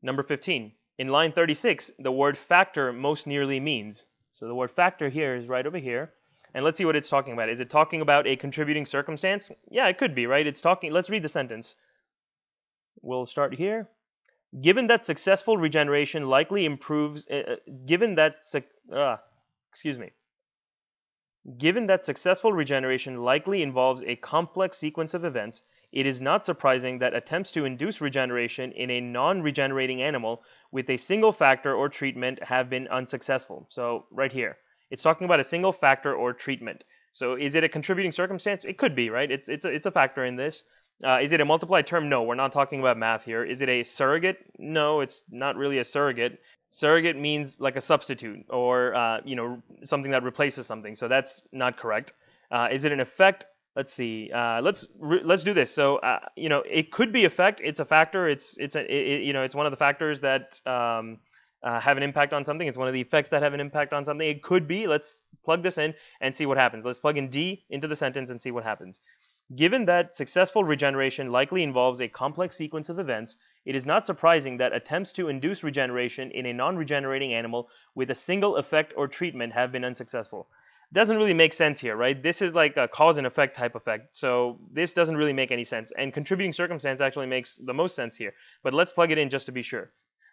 Number 15. In line 36, the word factor most nearly means. So the word factor here is right over here. And let's see what it's talking about. Is it talking about a contributing circumstance? Yeah, it could be, right? It's talking, let's read the sentence. We'll start here. Given that successful regeneration likely improves, given that, excuse me. Given that successful regeneration likely involves a complex sequence of events, it is not surprising that attempts to induce regeneration in a non-regenerating animal with a single factor or treatment have been unsuccessful. So right here, it's talking about a single factor or treatment. So is it a contributing circumstance? It could be, right? It's a factor in this. Is it a multiplied term? No, we're not talking about math here. Is it a surrogate? No, it's not really a surrogate. Surrogate means like a substitute or something that replaces something. So that's not correct. Is it an effect? Let's see. Let's do this. So it could be effect. It's a factor. It's one of the factors that have an impact on something. It's one of the effects that have an impact on something. It could be. Let's plug this in and see what happens. Let's plug in D into the sentence and see what happens. Given that successful regeneration likely involves a complex sequence of events, it is not surprising that attempts to induce regeneration in a non-regenerating animal with a single effect or treatment have been unsuccessful. Doesn't really make sense here, right? This is like a cause and effect type effect, so this doesn't really make any sense. And contributing circumstance actually makes the most sense here, but let's plug it in just to be sure.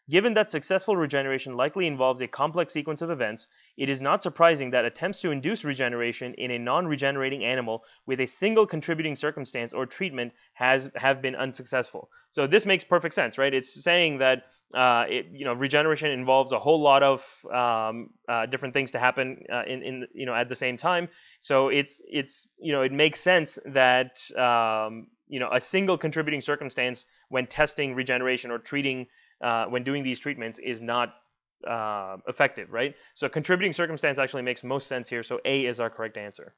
Given that successful regeneration likely involves a complex sequence of events, it is not surprising that attempts to induce regeneration in a non-regenerating animal with a single contributing circumstance or treatment have been unsuccessful. So this makes perfect sense, right? It's saying that regeneration involves a whole lot of different things to happen at the same time. So it makes sense that a single contributing circumstance when testing regeneration or treating when doing these treatments is not effective, right? So contributing circumstance actually makes most sense here, so A is our correct answer.